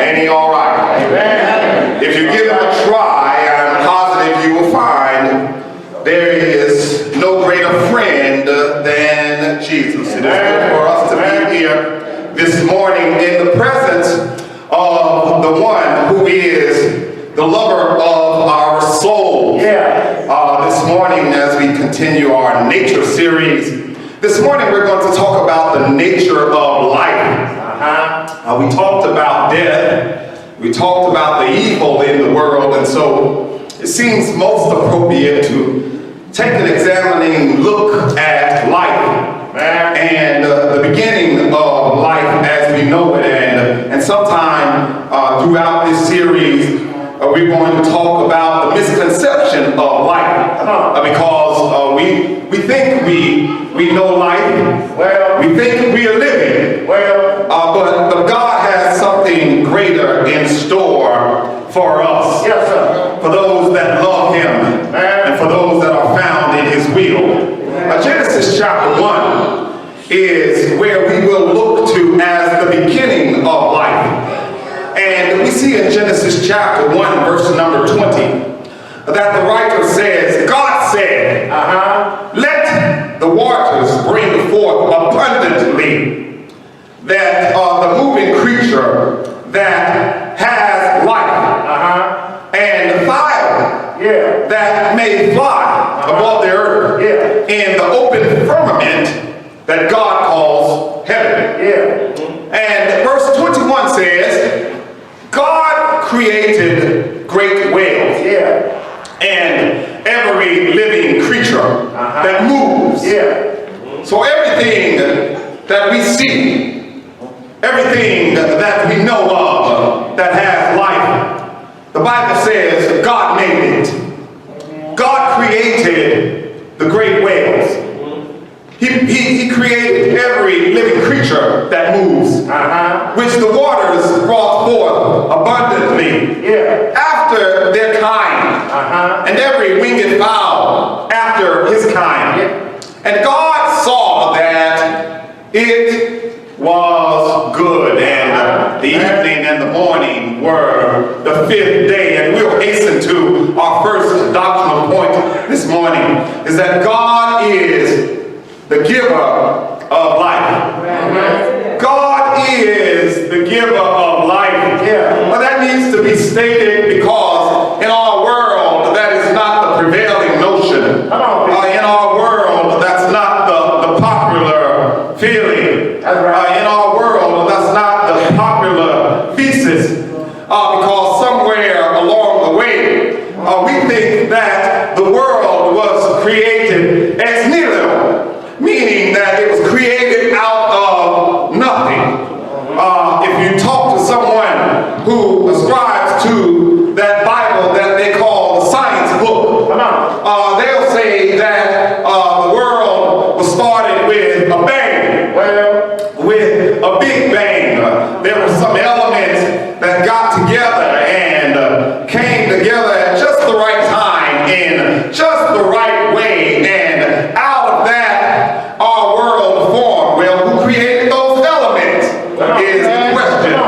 Ain't he all right? Amen. If you give him a try, I'm positive you will find there is no greater friend than Jesus. It is good for us to be here this morning in the presence of the one who is the lover of our souls. This morning, as we continue our nature series, this morning we're going to talk about the nature of life. We talked about death. We talked about the evil in the world, and so it seems most appropriate to take an examining look at life and the beginning of life as we know it. And sometime throughout this series, we're going to talk about the misconception of life, because we think we know life. We think we are living. But God has something greater in store for us. Yes, sir. For those that love Him and for those that are found in His will. Genesis chapter 1 is where we will look to as the beginning of life. And we see in Genesis chapter 1 verse number 20 that the writer says, God said, let the waters bring forth abundantly that the moving creature that has life, and the fowl that may fly above the earth in the open firmament that God calls heaven. And verse 21 says, God created great whales and every living creature that moves. So everything that we see, everything that we know of that has life, the Bible says God made it. God created the great whales. He created every living creature that moves, which the waters brought forth abundantly after their kind, and every winged fowl after his kind. And God saw that it was good, and the evening and the morning were the fifth day. And we'll hasten to our first doctrinal point this morning, is that God is the giver of life. God is the giver of life. Well, that needs to be stated because in our world that is not the prevailing notion. In our world that's not the popular feeling. In our world that's not the popular thesis. Because somewhere along the way we think that the world was created ex nihilo, meaning that it was created out of nothing. If you talk to someone who ascribes to that Bible that they call the science book, they'll say that the world was started with a bang, with a big bang. There were some elements that got together and came together at just the right time in just the right way, and out of that our world formed. Well, who created those elements is the question.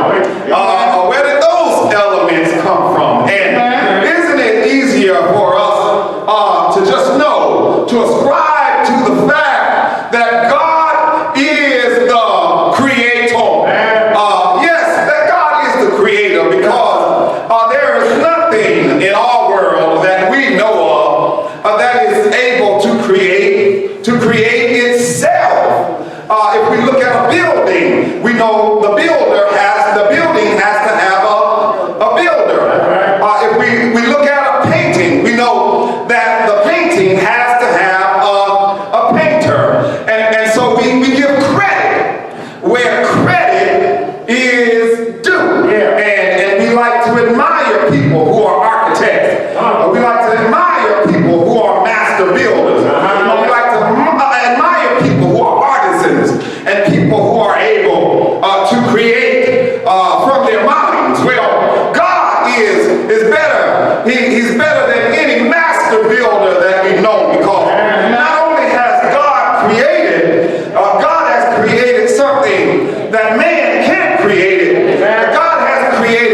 Where did those elements come from? And isn't it easier for us to just know, to ascribe to the fact that God is the creator? Yes, that God is the creator, because there is nothing in our world that we know of that is able to create itself. If we look at a building, we know the building has to have a builder. If we look at a painting, we know that the painting has to have a painter. And so we give credit where credit is due. And we like to admire people who are architects. We like to admire people who are master builders. We like to admire people who are artisans and people who are able to create from their minds. Well, God is better. He's better than any master builder that we've known, because not only has God created, God has created something that man can't create it. God has created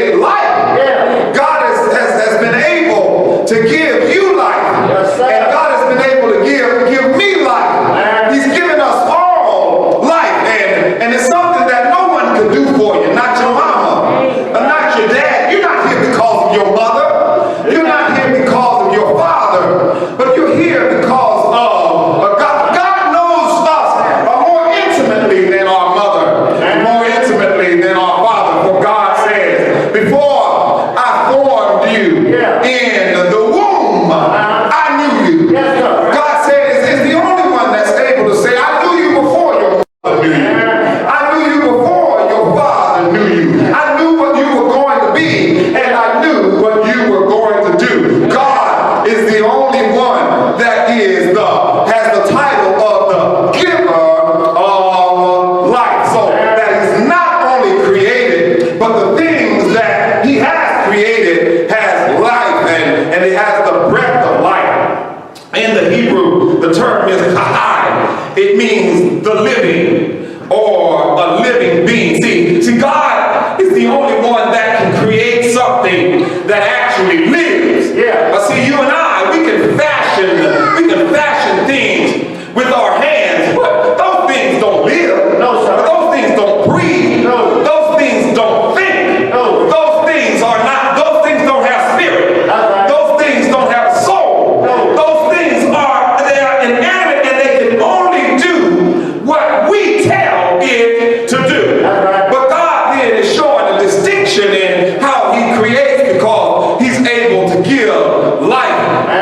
the living or a living being. See, God is the only one that can create something that actually lives. Yeah. But see, you and I, we can fashion things with our hands, but those things don't live. No, sir. Those things don't breathe. No. Those things don't think. No. Those things don't have spirit. That's right. Those things don't have a soul. No. Those things they are inanimate, and they can only do what we tell it to do. That's right. But God then is showing a distinction in how he creates, because he's able to give life.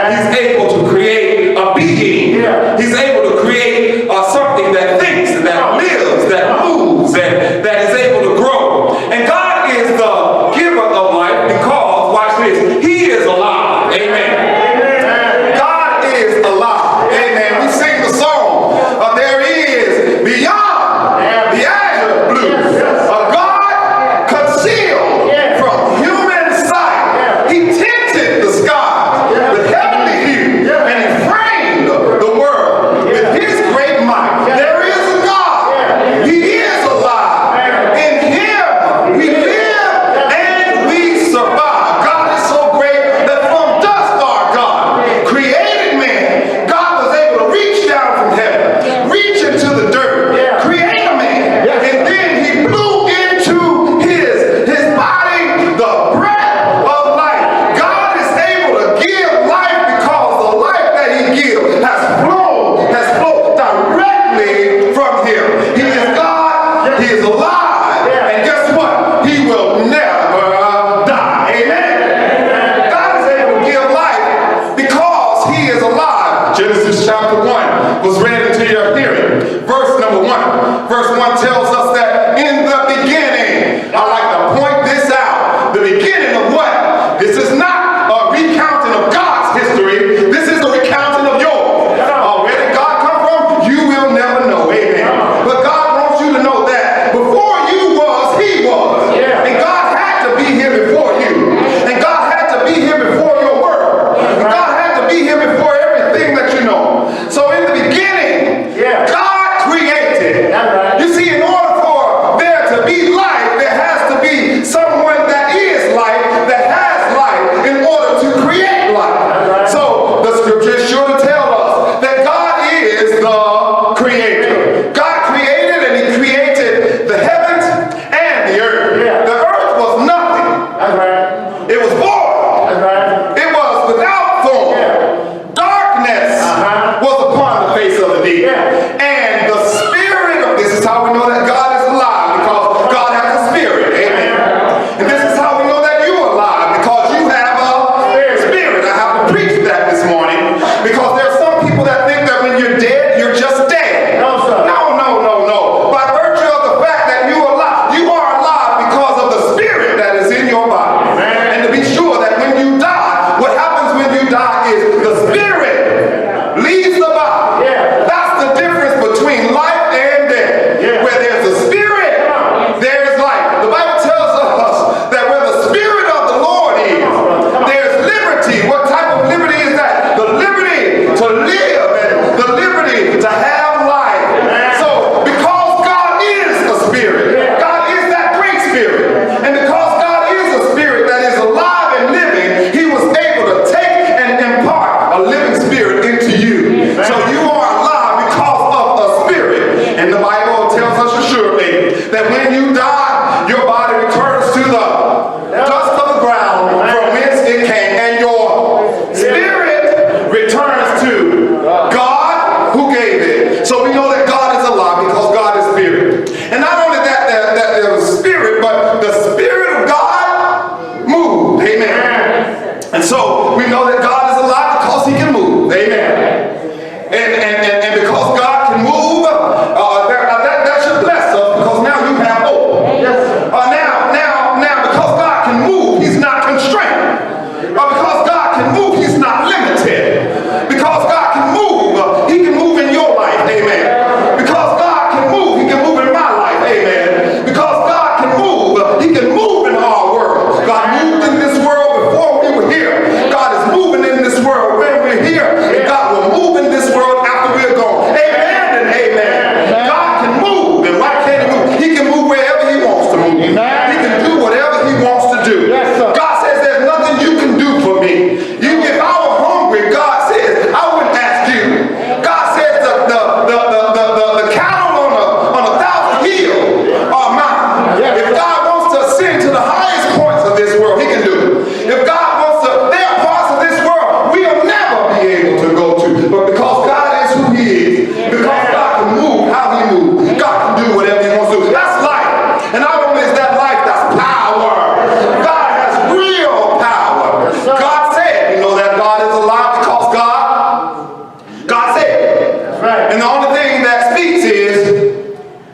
He's able to create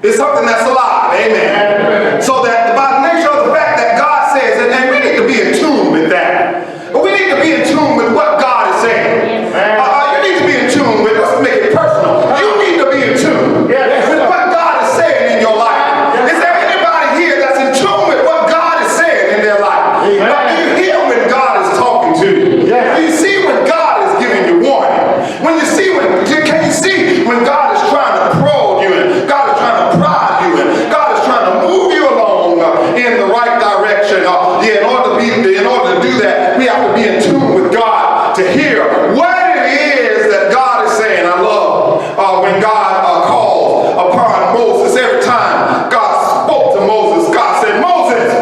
It's something that's alive. Amen. So that by the nature of the fact that God says, and we need to be in tune with that. But we need to be in tune with what God is saying. You need to be in tune with, let's make it personal. You need to be in tune with what God is saying in your life. Is there anybody here that's in tune with what God is saying in their life? Do you hear when God is talking to you? Do you see when God is giving you warning? When you see can you see when God is trying to probe you and God is trying to prod you and God is trying to move you along in the right direction? In order to do that, we have to be in tune with God to hear what it is that God is saying. I love when God called upon Moses. Every time God spoke to Moses, God said, Moses.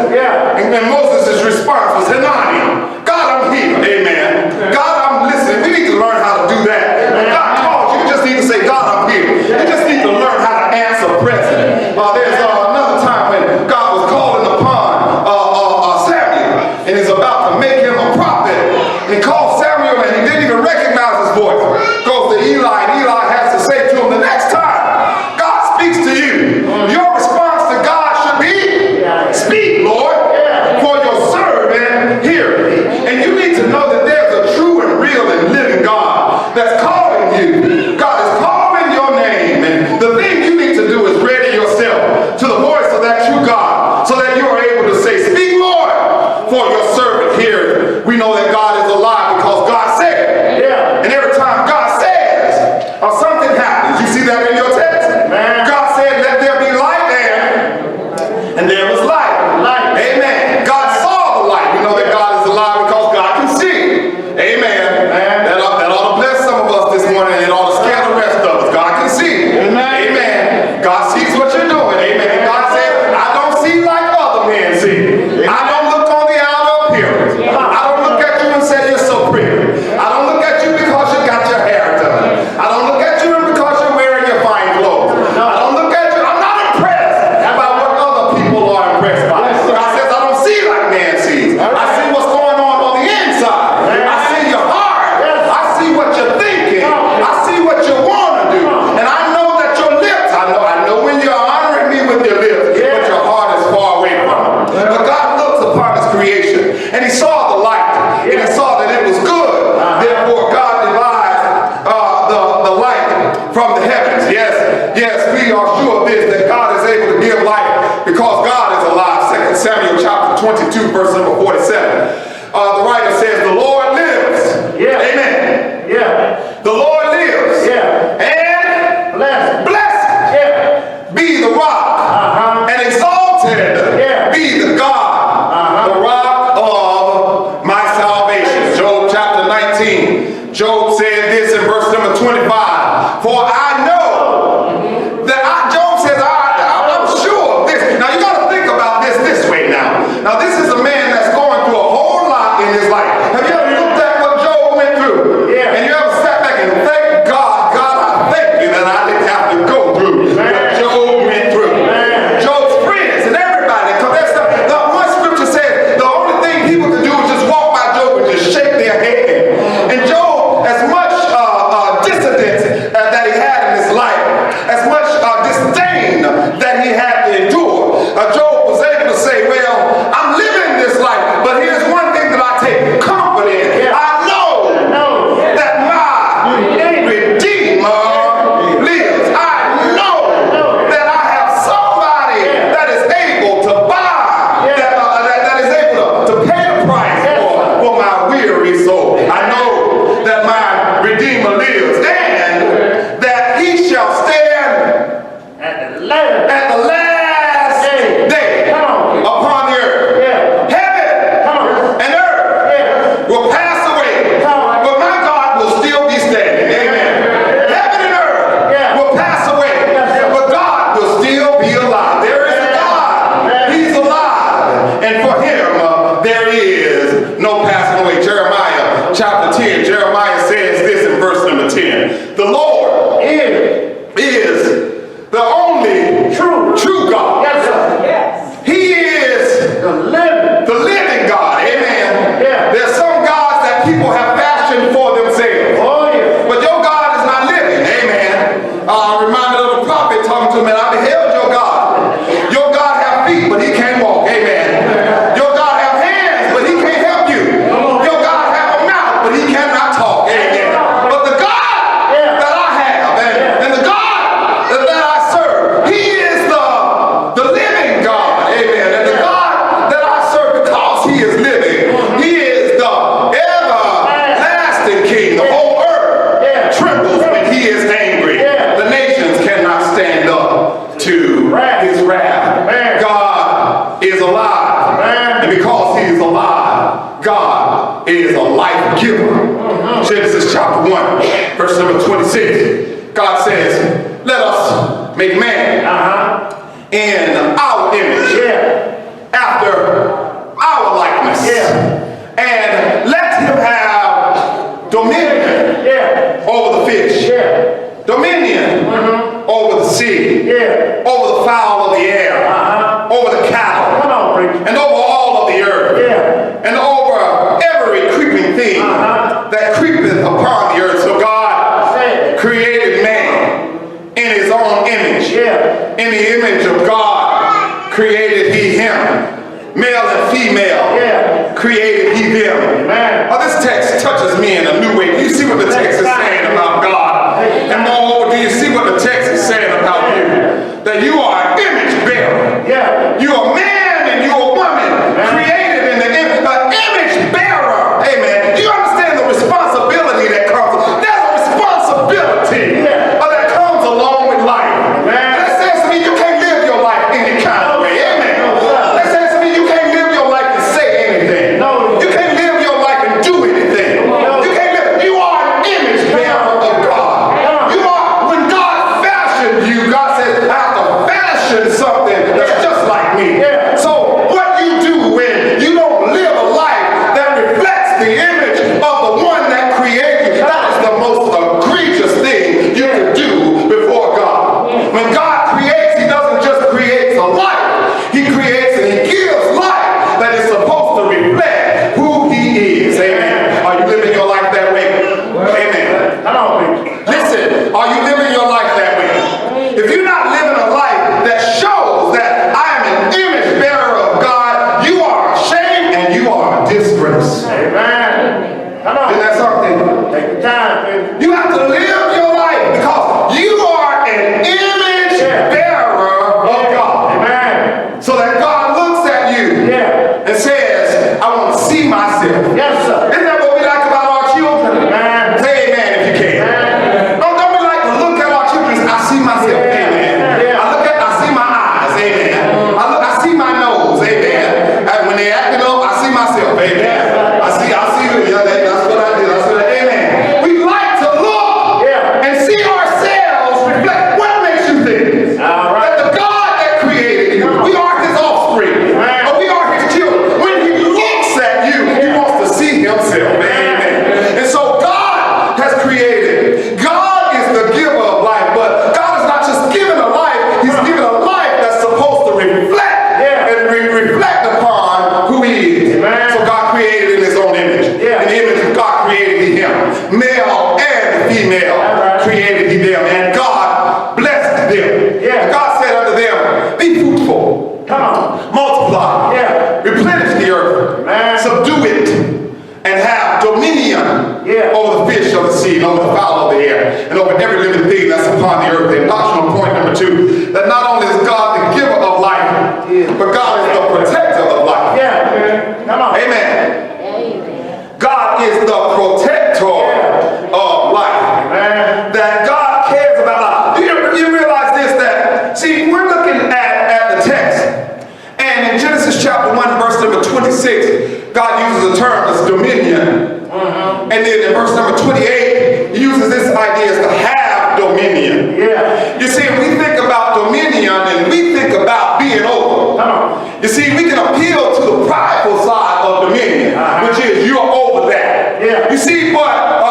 And Moses' response was, Hanani. God, I'm here. Amen. God, I'm listening. We need to learn how to do that. When God calls you, you just need to say, God, I'm here. You just need to learn how to answer present. There's another time when God was calling upon Samuel and is about to make him a prophet. And he called Samuel and he didn't even recognize his voice. Goes to Eli and Eli has to say to him, the next time God speaks to you, your response to God should be, speak, Lord, for your servant hear. And you need to know that there's a true and real and living God that's calling you. God is calling your name. And the thing you need to do is ready yourself to the voice of that true God so that you are able to say, speak, Lord, for your servant hear. We know that God is alive because God said. And every time God says, something happens. You see that in your text? God said, let there be light, and there was light. Amen. God saw the light. We know that God is alive because God can see. Amen. That ought to bless some of us this morning and it ought to scare the rest of us. God can see. Amen. God sees what you're doing. Amen. God said, I don't see like other men see. I don't look on the outer appearance. I don't look at you and say you're so pretty. I don't look at you because you got your hair done. I don't look at you because you're wearing your fine clothes. I don't look at you. I'm not impressed by what other people are impressed by. God says, I don't see like man sees. I see what's going on the inside. I see your heart. I see what you're thinking. I see what you want to do. And I know that your lips, I know when you're honoring me with your lips, but your heart is far away from it. But God looks upon his creation and he saw the light and he saw that it was good. Therefore God devised the light from the heavens. Yes, we are sure of this, that God is able to give light because God is alive. 2 Samuel chapter 22 verse number 47. The writer says, the Lord lives. Amen. The Lord lives. And blessed be the rock. And exalted be the God, the rock of my salvation. Job chapter 19. Job said this in verse number 25. For I know that Job says, I'm sure of this. Now you got to think about this way now. Now this is a man that's going through a whole lot in his life. Have you ever looked at what Job went through? And you ever sat back and thank God, I thank you that I didn't have to go through what Job went through. Job's friends and everybody, because that's the one scripture says the only thing people can do is just walk by Job and just shake their head. And Job, as much dissidence that he had in his life, as much disdain that he had to endure, Job was able to say, well, I'm living this life, but here's one thing that I take comfort in. I know that my Redeemer lives. I know that I have somebody that is able to buy, that is able to pay the price for my weary soul. I know that my Redeemer lives and that he shall stand at the last day upon the earth. Heaven and earth will pass away, but my God will still be standing. Amen. Heaven and earth will pass away, but God will still be alive. There is a God. He's alive. And for him, there is no passing away. Jeremiah chapter 10. Jeremiah says this in verse number 10. The Lord is the only true God. He is the living God. Amen. There's some gods that people have fashioned for themselves. But your God is not living. Amen. I'm reminded of the prophet talking to him, and I beheld your God into his wrath. God is alive. And because he is alive, God is a life giver. Genesis chapter 1, verse number 26. God says, let us make man in our image, after our likeness. And let him have dominion over the fish, dominion over the sea, over the fowl of the air, over the cattle, and over all of the earth, and over every creeping thing that creepeth upon the earth. So God created man in his own image. In the image of God created he him. Male and female created he them. This text touches me in a new way. Do you see what the text is saying about God? And moreover, do you see what the text is saying about you? That you are an image bearer. You are a man and you are a woman created in the image, an image bearer. Amen. Do you understand the responsibility that comes? There's a responsibility that comes along with life. That says to me, you can't live your life any kind of way. Amen. That says to me, you can't live your life and say anything. You can't live your life and do anything. You can't live. You are an image bearer of God. You are, when God fashioned you, God says, I have to fashion something that's just like me. So what you do when you don't live a life that reflects the image of the one that created you, that is the most egregious thing you can do before God. When God creates, he doesn't just create a life. He creates and he gives life that is supposed to reflect who he is. Amen. Are you living your life that way? Amen. Listen, are you living your life that way? If you're not living a life that shows that I am an image bearer of God, you are ashamed and you are a disgrace. Amen. Come on. Isn't that something? Take the time, baby. You have to live your life because you are an image bearer of God. Amen. So that God looks at you and says, I want to see myself. Yes, sir. Isn't that what we like about our children? Amen. Say amen if you can. Don't we like to look at our children and say, I see myself. Amen. I see my eyes. Amen. I see my nose. Amen. And when they're acting up, I see myself. Amen. I see that's what I do. That's what I do. Amen. We like to look and see ourselves reflect. What makes you think that the God that created you, we are his offspring, or we are his children. When he looks at you, he wants to see himself. Amen. And so God has created. God is the giver of life, but God is not just giving a life, he's giving a life that's supposed to reflect and reflect upon who he is. So God created in his own image. In the image of God created he him. Male and female created he them. And God blessed them. And God said unto them, be fruitful. Come on. Multiply. Replenish the earth. Subdue it. And have dominion over the fish of the sea, and over the fowl of the air, and over every living thing that's upon the earth. And doctrinal point number 2, that not only is God the giver of life, but God is the protector of life. Come on. Amen. God is the protector of life. That God cares about life. You realize this, that, see, we're looking at the text, and in Genesis chapter 1, verse number 26, God uses a term as dominion. And then in verse number 28, he uses this idea as to have dominion. You see, if we think about dominion and we think about being over, you see, we can appeal to the prideful side of dominion, which is you're over that. You see, but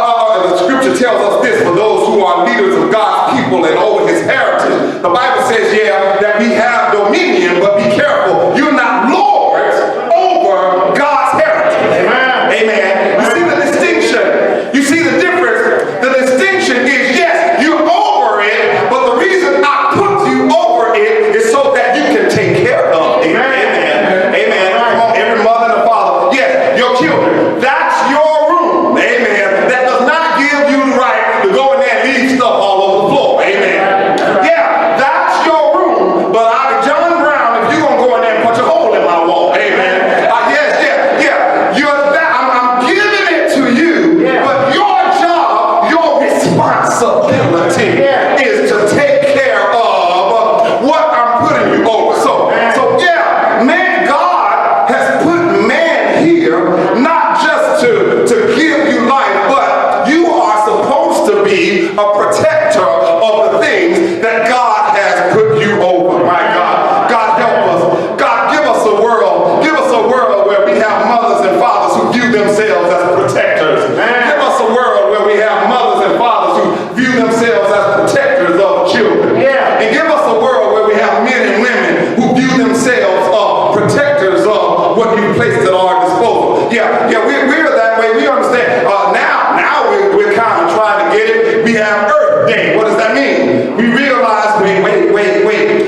the scripture tells us this, for those who are leaders of God's people and over his heritage, the Bible says, that we have dominion, but be careful, you're not lords over God's heritage. Amen. You see the distinction. You see the difference. The distinction is, yes, you're over it, but the reason I put you over it is so that you can take care of it. Amen.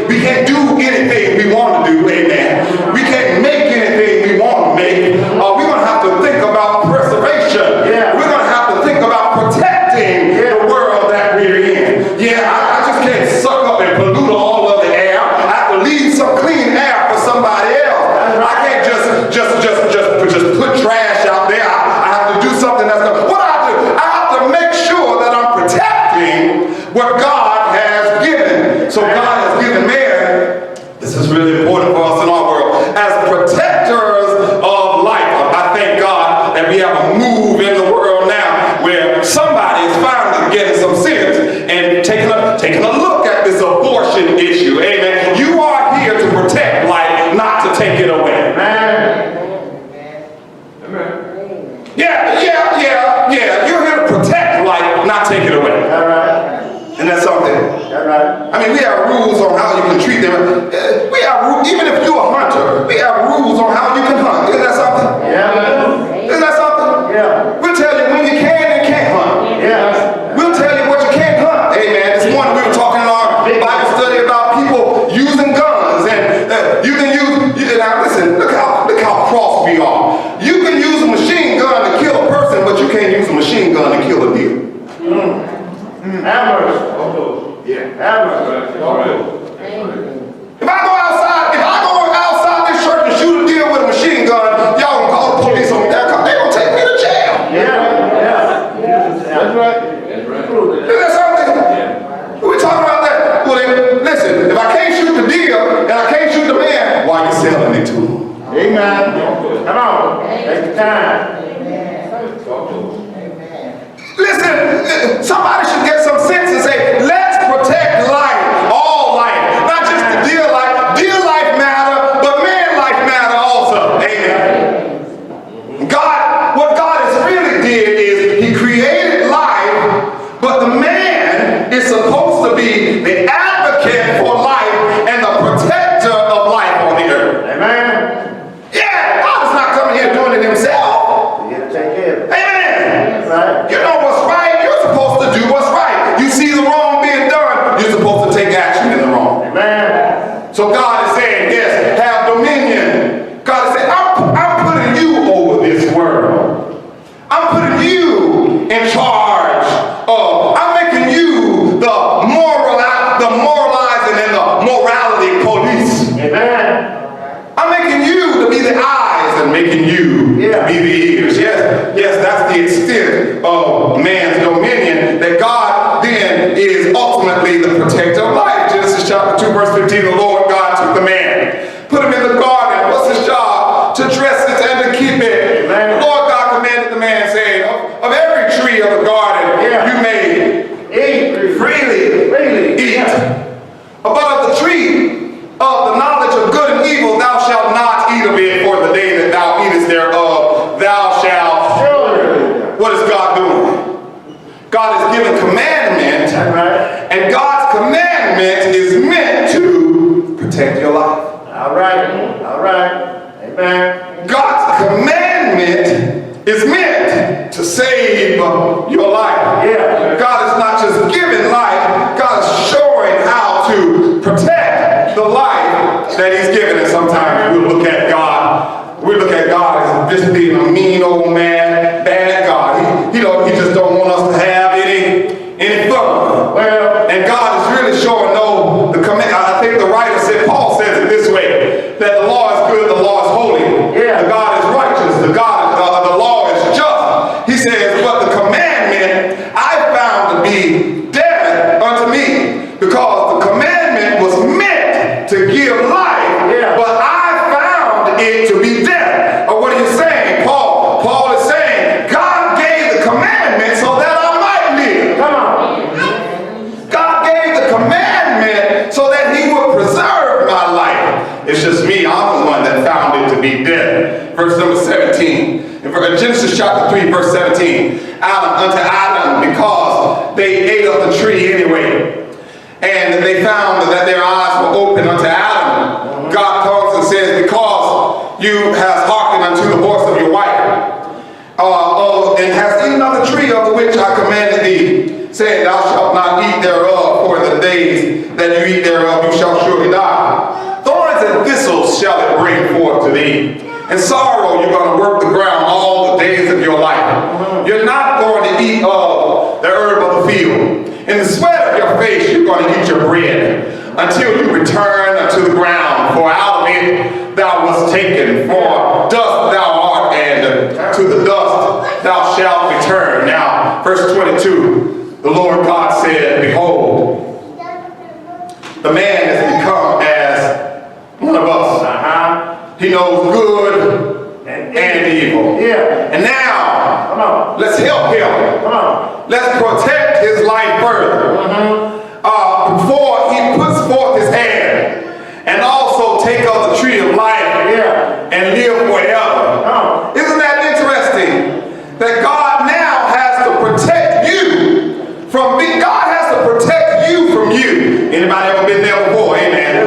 We can't do anything we want to do, amen. We can't make anything we want to make. We're going to have to think about preservation. Yeah. We're going to have to think about protecting the world that we're in. Yeah, I just can't suck up and pollute all of the air. I have to leave some clean air for somebody else. I can't just put trash out there. I have to do something that's going to, what I do? I have to make sure that I'm protecting what God has given. So God has given man, this is really important for us in our world, as protectors of life. I thank God that we have a move in the world now where somebody is finally getting some sense and taking a look at this abortion issue. Amen. You are here to protect life, not to take it away. Yeah. You're here to protect life, not take it away. All right. And that's something. All right. I mean, we have rules on how you can treat them. We have rules, even if you're a hunter, we have rules on how you can hunt. Isn't that something? Yeah. Isn't that something? Yeah. We'll tell you when you can and can't hunt. Yeah. We'll tell you what you can't hunt. Amen. This morning we were talking in our Bible study about people using guns. And you can use, now listen, look how cross we are. You can use a machine gun to kill a person, but you can't use a machine gun to kill a deer. Amherst. Yeah. Amherst. If I go outside this church and shoot a deer with a machine gun, y'all gonna call the police on me. They're gonna take me to jail. Yeah. That's right. Isn't that something? We're talking about that. Well, then, listen, if I can't shoot the deer and I can't shoot the man, why are you selling it to him? Amen. Come on. Take the time. Listen, somebody should get some sense and say, let's protect life, all life, not just the deer life. Deer life matter, but man life matter also. Amen. What God has really did is he created life, but the man is supposed to be the advocate for life and the protector of life on the earth. Amen. Yeah, God is not coming here doing it himself. You got to take care of it. Amen. Right. You know what's right, you're supposed to do what's right. You see the wrong being done, you're supposed to take action in the wrong. Amen. So God is saying, yes, have dominion. God is saying, I'm putting you over this world. I'm putting you in charge of, I'm making you the moralizing and the morality police. Amen. I'm making you to be the eyes and making you to be the ears. Yes, that's the extent of man's dominion, that God then is ultimately the protector of life. Genesis chapter 2, verse 15, the Lord God took the man, put him in the garden. What's his job? To dress it and to keep it. Amen. The Lord God commanded the man, saying, of every tree of the garden you may Eat freely eat. But of the tree of the knowledge of good and evil thou shalt not eat of it, for the day that thou eatest thereof thou shalt. Surely. What is God doing? God is giving commandment, Right. and God's commandment is meant to protect your life. All right. All right. Amen. God's commandment is meant to save your life. Yeah. God is not just giving life, God is showing how to protect the life that he's given. And sometimes we look at God as just being a mean old man, bad God. He just don't want us to have any fun. Well, And God is really showing the command. I think the writer said, Paul says it this way, that the law is good, the law is holy. Yeah. The God is righteous, the law is just. He says, but the commandment I found to be dead unto me, because the commandment was meant to give life, Yeah. but I found it to be death. Or what are you saying, Paul? Paul is saying, God gave the commandment so that I might live. come on. God gave the commandment so that he would preserve my life. It's just me, I'm the one that found it to be dead. Verse number 17. In Genesis chapter 3, verse 17. Unto Adam, because they ate of the tree anyway. And they found that their eyes were open unto Adam. God comes and says, because you have hearkened unto the voice of your wife, and hast eaten of the tree of the which I commanded thee, saying, thou shalt not eat thereof, for in the days that you eat thereof you shall surely die. until you return unto the ground, for out of it thou wast taken, for dust thou art, and to the dust thou shalt return. Now, verse 22, the Lord God said, behold, the man has become as one of us. He knows good and evil. And now, let's help him. Let's protect his life further. Before he puts forth his hand, and also take of the tree of life and live forever. Isn't that interesting? That God now has to protect you from being, God has to protect you from you. Anybody ever been there before? Amen.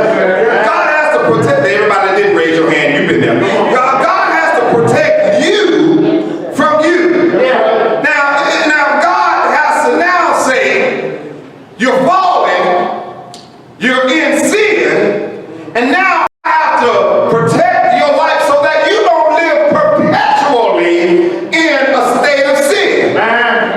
God has to protect, everybody that didn't raise your hand, you've been there. God has to protect you from you. Now God has to now say, you're falling, you're in sin, and now I have to protect your life so that you don't live perpetually in a state of sin. I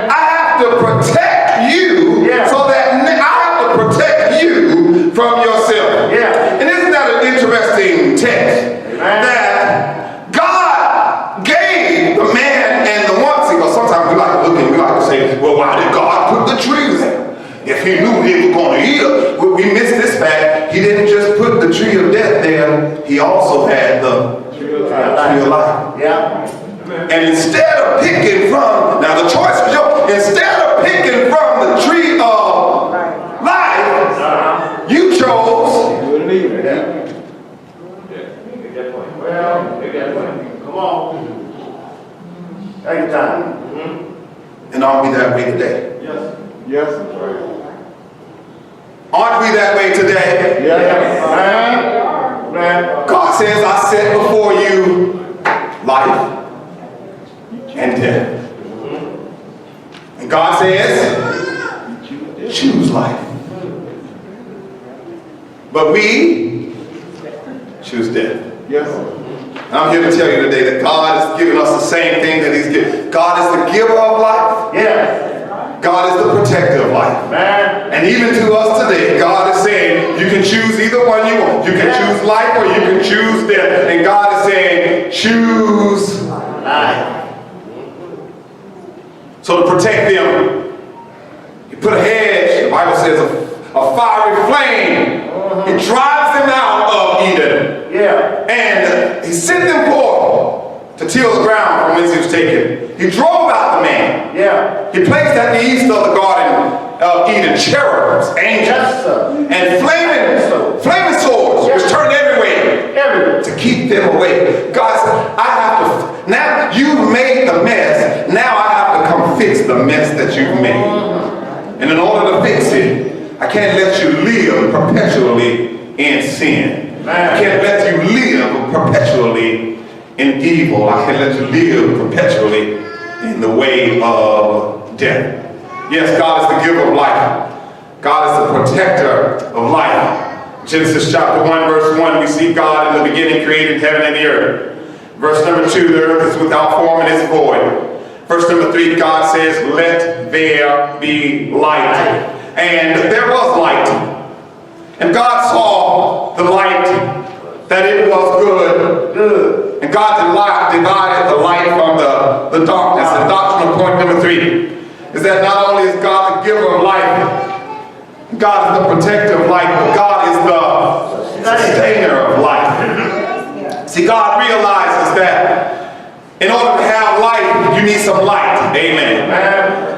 have to protect you so that I have to protect you from yourself. And isn't that an interesting text? That God gave the man and the woman. See, because sometimes we like to look and we like to say, well, why did God put the tree there? If he knew they were going to eat it, we missed this fact. He didn't just put the tree of death there. He also had the tree of life. And instead of picking from, now the choice was yours. Instead of picking from the tree of life, you chose. Come on. Take your time. And aren't we that way today? Yes, that's right. Aren't we that way today? God says, I set before you life and death. And God says, choose life. But we choose death. And I'm here to tell you today that God has given us the same thing that he's given. God is the giver of life. God is the protector of life. And even to us today, God is saying, you can choose either one you want. You can choose life or you can choose death. And God is saying, choose life. So to protect them, he put a hedge, the Bible says, a fiery flame. He drives them out of Eden. And he sent them forth to till the ground from whence he was taken. He drove out the man. He placed at the east of the garden of Eden cherubs, angels, and flaming swords, which turned every way to keep them away. God said, I have to, now you've made the mess, now I have to come fix the mess that you've made. And in order to fix it, I can't let you live perpetually in sin. I can't let you live perpetually in evil. I can't let you live perpetually in the way of death. Yes, God is the giver of life. God is the protector of life. Genesis chapter 1, verse 1, we see God in the beginning created heaven and the earth. Verse number 2, the earth is without form and is void. Verse number 3, God says, let there be light. And there was light. And God saw the light, that it was good. And God divided the light from the darkness. And doctrinal point number 3 is that not only is God the giver of life, God is the protector of life, but God is the sustainer of life. See, God realizes that in order to have life, you need some light. Amen.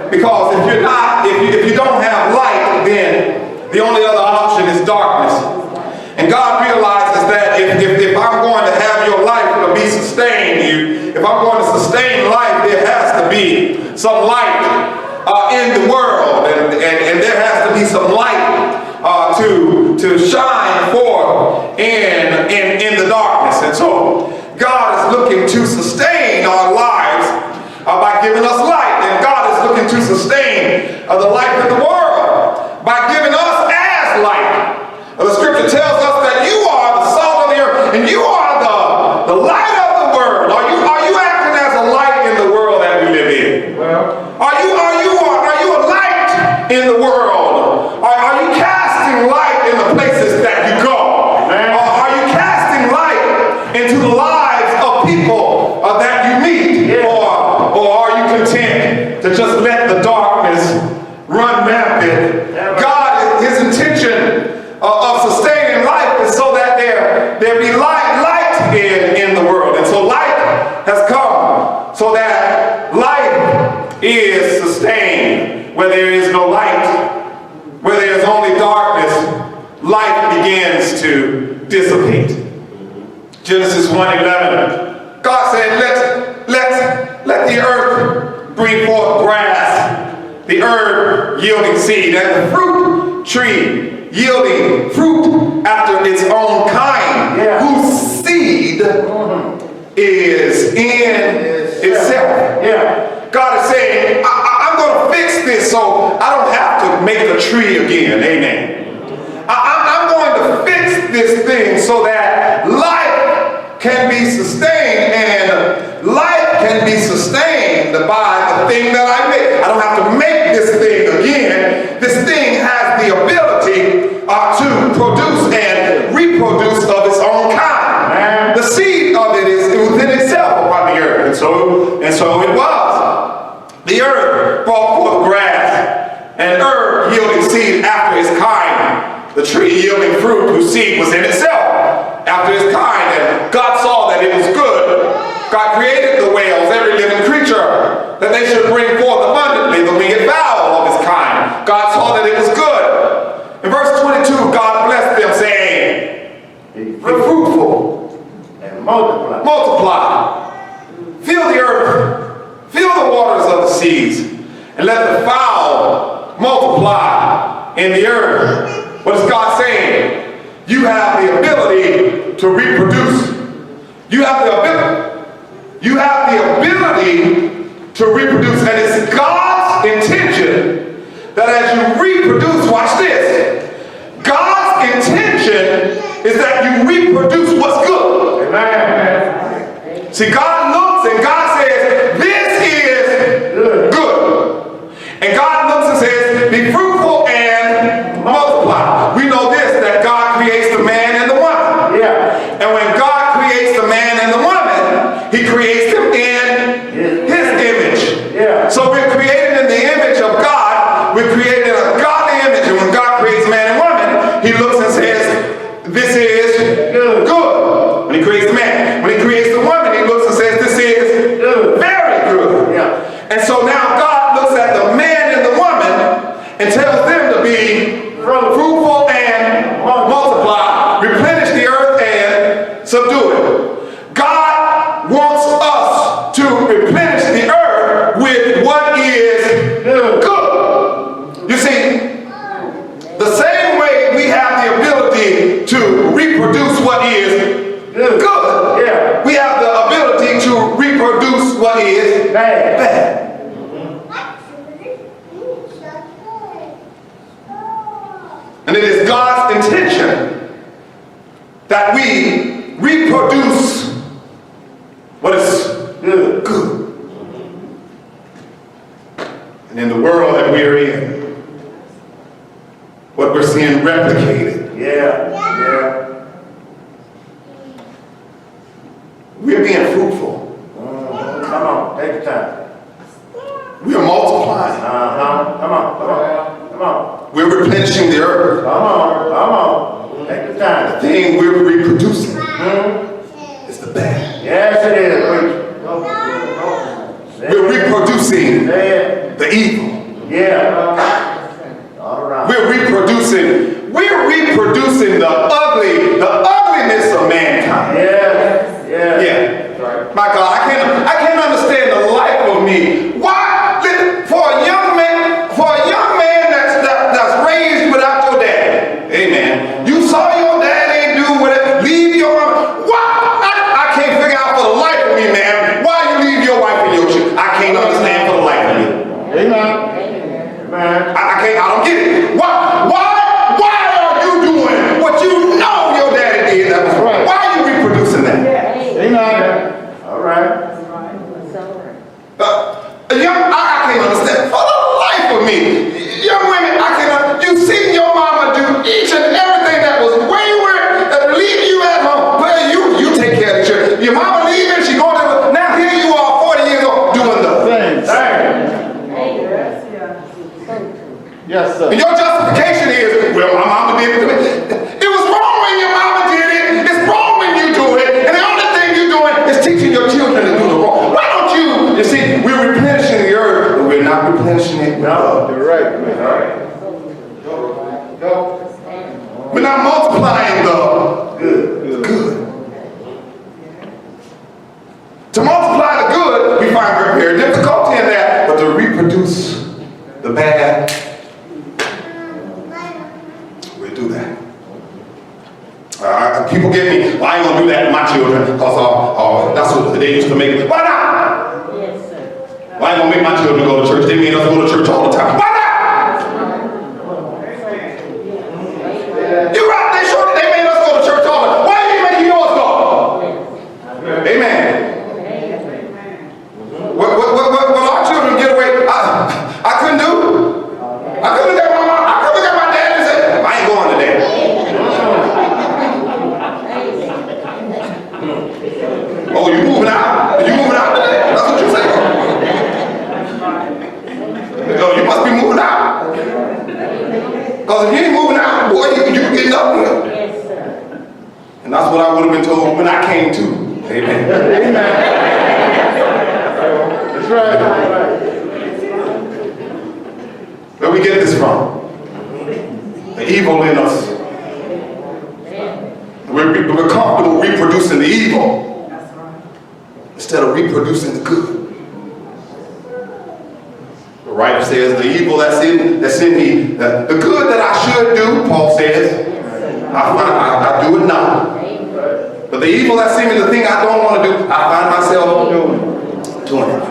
Because if you don't have light, then the only other option is darkness. And God realizes that if I'm going to have your life to be sustained, if I'm going to sustain life, there has to be some light in the world, and there has to be some light to shine forth in the darkness. And so God is looking to sustain our lives by giving us light, and God is looking to sustain the life in the world by giving us as light. The scripture tells us that you are the salt of the earth, and you are the light of the world. Are you acting as a light in the world that we live in? Are you a light in the world? Are you casting light in the places is sustained. Where there is no light, where there is only darkness, light begins to dissipate. Genesis 1:11. God said, let the earth bring forth grass, the herb yielding seed, and the fruit tree yielding fruit after its own kind, whose seed is in itself. God is saying, I'm going to fix this so I don't have to make a tree again. Amen. I'm going to fix this thing so that life can be sustained, and life can be sustained by the thing that I make. I don't have to make this thing again. This thing has the ability to produce and reproduce of its own kind. The seed of it is within itself upon the earth. And so it was. The earth brought forth grass, and herb yielding seed after its kind. The tree yielding fruit whose seed was in itself after its kind. And God saw that it was good. God created the whales, every living creature, that they should bring forth abundantly the winged fowl of its kind. God saw that it was good. In verse 22, God blessed them, saying, be fruitful and multiply. Fill the earth, fill the waters of the seas, and let the fowl multiply in the earth. What is God saying? You have the ability to reproduce. You have the ability to reproduce, and it's God's intention that as you reproduce, watch this, God's intention is that you reproduce what's good. Amen. See, God looks and God says, this is good. And God looks and says, be fruitful and multiply. We know this, that God creates the man and the woman. And when God creates the man and the woman, he creates them in his image. So we're created in the image of God. We're created in a godly image. And when God creates man and woman, he looks and says, this is good. When he creates the man. When he creates the woman, he looks and says, this is very good. And so now God looks at the man and the woman and tells them to be fruitful and multiply, replenish the earth and subdue it. God wants us to replenish the earth with what is good. You see, the same way we have the ability to reproduce what is good, we have the ability to reproduce what is bad. And it is God's intention that we reproduce what is good. And in the world that we're in, what we're seeing replicated. We're being fruitful. Come on, take your time. We're multiplying. Come on. We're replenishing the earth. Come on. Take your time. The thing we're reproducing is the bad. Yes, it is. We're reproducing the evil. All right. We're reproducing the ugliness of mankind. My God, I can't understand the life of me. Why, for a young man that's raised without your dad, amen. You saw your dad ain't do whatever, leave your mom. Why? I can't figure out for the life of me, man. Why you leave your wife and your children? I can't understand for the life of me. Amen. replenishing it with No, love. you're right. All right. Go. We're not multiplying the good. To multiply the good, we find very difficulty in that, but to reproduce the bad, we'll do that. People get me, well, I ain't gonna do that to my children because that's what they used to make me. Why not? Yes, sir. Well, I ain't gonna make my children go to church. They made us go to church all the time. Why not? You're right, they made us go to church all the time. Why are you making yours go? Amen. What our children get away, I couldn't do. I couldn't look at my mom, I couldn't look at my dad and say, I ain't going today. Oh, you moving out? You moving out today? That's what you say. Oh, you must be moving out. Because if you ain't moving out, boy, you getting up here. Yes, sir. And that's what I would have been told when I came to. Amen. Amen. That's right. Where we get this from? The evil in us. We're comfortable reproducing the evil instead of reproducing the good. The writer says the evil that's in me, the good that I should do, Paul says, I do it not. But the evil that's in me, the thing I don't want to do, I find myself doing it.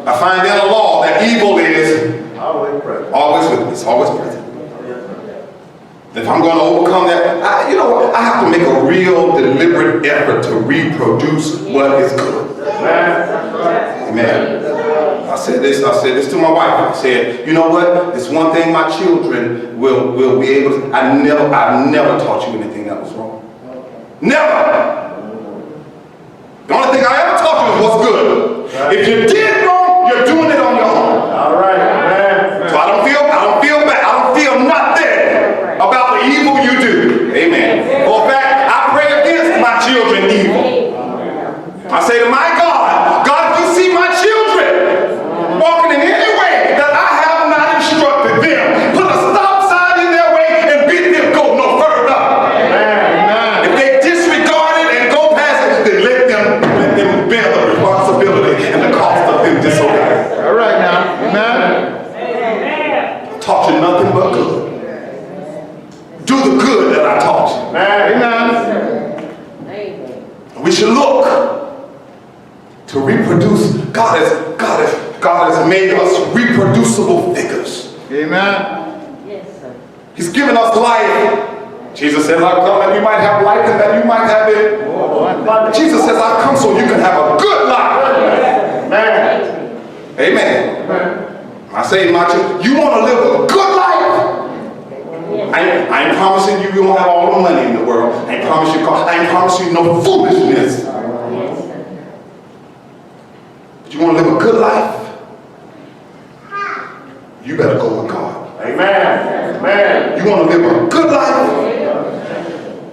I find in the law that evil is always with me. It's always present. If I'm going to overcome that, I have to make a real deliberate effort to reproduce what is good. Amen. I said this to my wife. I said, you know what? It's one thing my children will be able to. I've never taught you anything that was wrong. Never. The only thing I ever taught you was what's good. If you did wrong, you're doing it on your own. All right. So I don't feel bad. I don't feel nothing about the evil you do. Amen. For a fact, I pray against my children evil. I say to my God, if you see my children walking in any way that I have not instructed them, put a stop sign in their way and bid them go no further. Amen. If they disregard it and go past it, then let them bear the responsibility and the cost of them disobeying. All right now. Amen. I taught you nothing but good. Do the good that I taught you. Amen. We should look to reproduce. God has made us reproducible figures. Amen. Yes, sir. He's given us life. Jesus says, I've come that you might have life and that you might have it. Jesus says, I've come so you can have a good life. Amen. I say to my children, you want to live a good life? I ain't promising you won't have all the money in the world. I ain't promising you no foolishness. But you want to live a good life? You better go with God. Amen. Amen. You want to live a good life?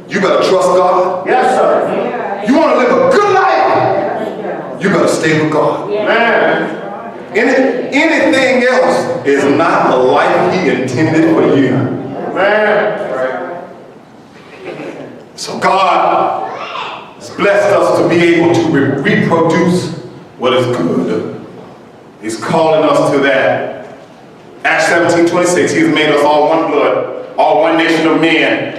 You better trust God. Yes, sir. You want to live a good life? You better stay with God. Amen. Anything else is not the life He intended for you. Amen. So God has blessed us to be able to reproduce what is good. He's calling us to that. Acts 17:26, He has made us all one blood, all one nation of men.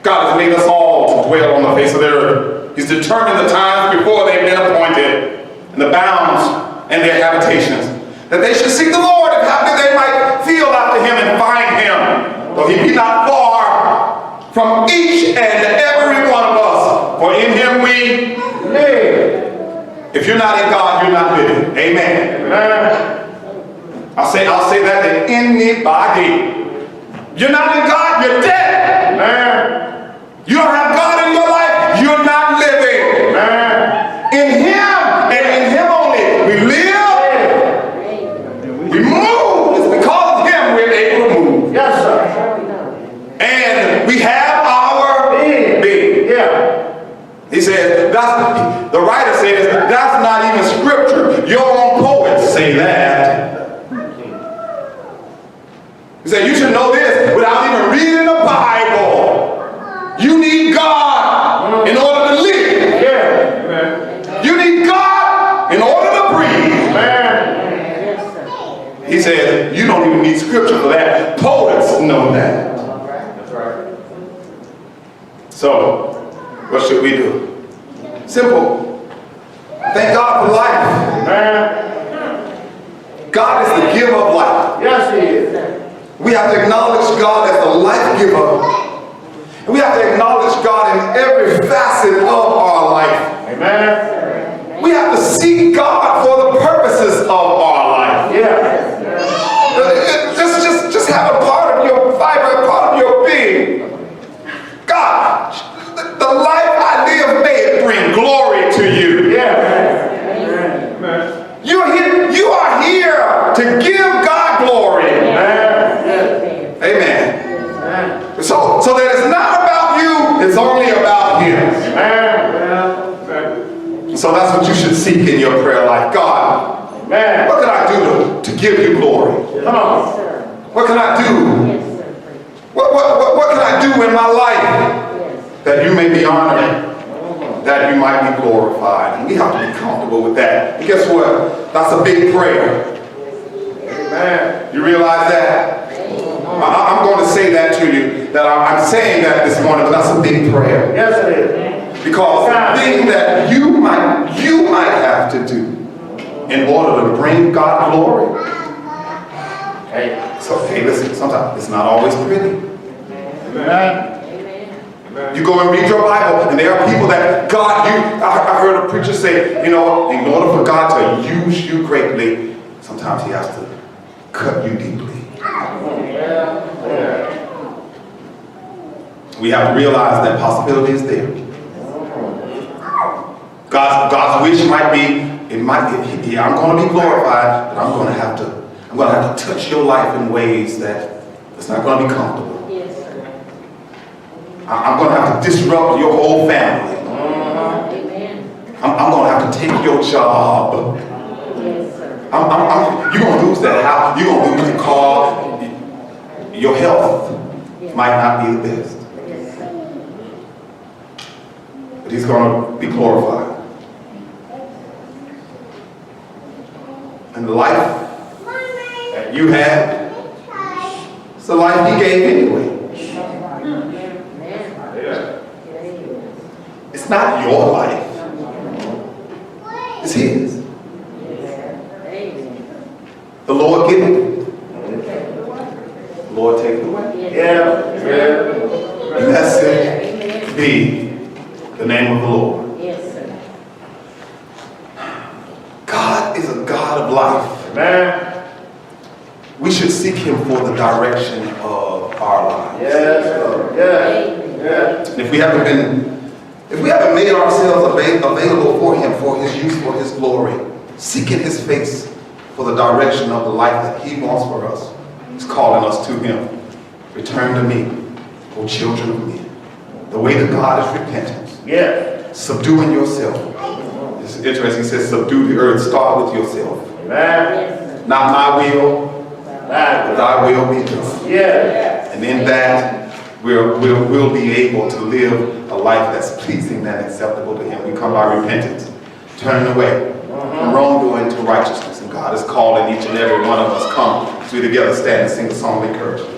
God has made us all to dwell on the face of the earth. He's determined the times before they've been appointed and the bounds and their habitations, that they should seek the Lord and how they might feel after Him and find Him, though He be not far from each and every one of us. For in Him we live. If you're not in God, you're not living. Amen. I'll say that to anybody. You're not in God, you're dead. You don't have God in your life, you're not living. In Him and in Him only, we live, we move. It's because of Him we're able to move. Yes, sir. And we have our being. Yeah. He says, the writer says, that's not even scripture. Your own poet say that. He said, you should know this without even reading the Bible. You need God in order to live. Yeah. You need God in order to breathe. Yes, sir. He says, you don't even need scripture for that. Poets know that. That's right. So, what should we do? Simple. Thank God for life. Amen. God is the giver of life. Yes, he is. We have to acknowledge God as the life giver. And we have to acknowledge God in every facet of our life. Amen. We have to seek God for the purposes of our life. Yeah. Just have a part of your fiber, a part of your being. God, the life I live, may it bring glory to you. Yeah. Amen. You are here to give God glory. Amen. Amen. So that it's not about you, it's only about Him. Amen. So that's what you should seek in your prayer life. God, Amen. what can I do to give you glory? Come on. What can I do? Yes, sir. What can I do in my life Yes. that you may be honored, that you might be glorified? And we have to be comfortable with that. And guess what? That's a big prayer. Amen. You realize that? I'm going to say that to you, that I'm saying that this morning, but that's a big prayer. Yes, it is. Because the thing that you might have to do in order to bring God glory. Hey. So, hey, listen, sometimes it's not always pretty. Amen. Amen. You go and read your Bible, and there are people that I heard a preacher say, in order for God to use you greatly, sometimes He has to cut you deeply. We have to realize that possibility is there. God's wish might be, I'm going to be glorified, but I'm going to have to touch your life in ways that it's not going to be comfortable. Yes, sir. I'm going to have to disrupt your whole family. Amen. I'm going to have to take your job. Yes, sir. You're going to lose that house. You're going to lose the car. Your health might not be the best. Yes, sir. But He's going to be glorified. And the life that you had, it's the life He gave anyway. It's not your life. It's His. The Lord give it. The Lord take it away. Yeah. Blessed be the name of the Lord. Yes, sir. God is a God of life. Amen. We should seek Him for the direction of our lives. Yes, Lord. Yes. Yes. And if we haven't made ourselves available for Him, for His use, for His glory, seeking His face for the direction of the life that He wants for us, He's calling us to Him. Return to me, O children of men. The way to God is repentance. Yes. Subduing yourself. It's interesting. He says, subdue the earth. Start with yourself. Amen. Yes, sir. Not my will, but thy will be done. Yeah. And in that, we'll be able to live a life that's pleasing and acceptable to Him. We come by repentance, turning away from wrongdoing to righteousness. And God is calling each and every one of us, come, as we together stand and sing a song of encouragement.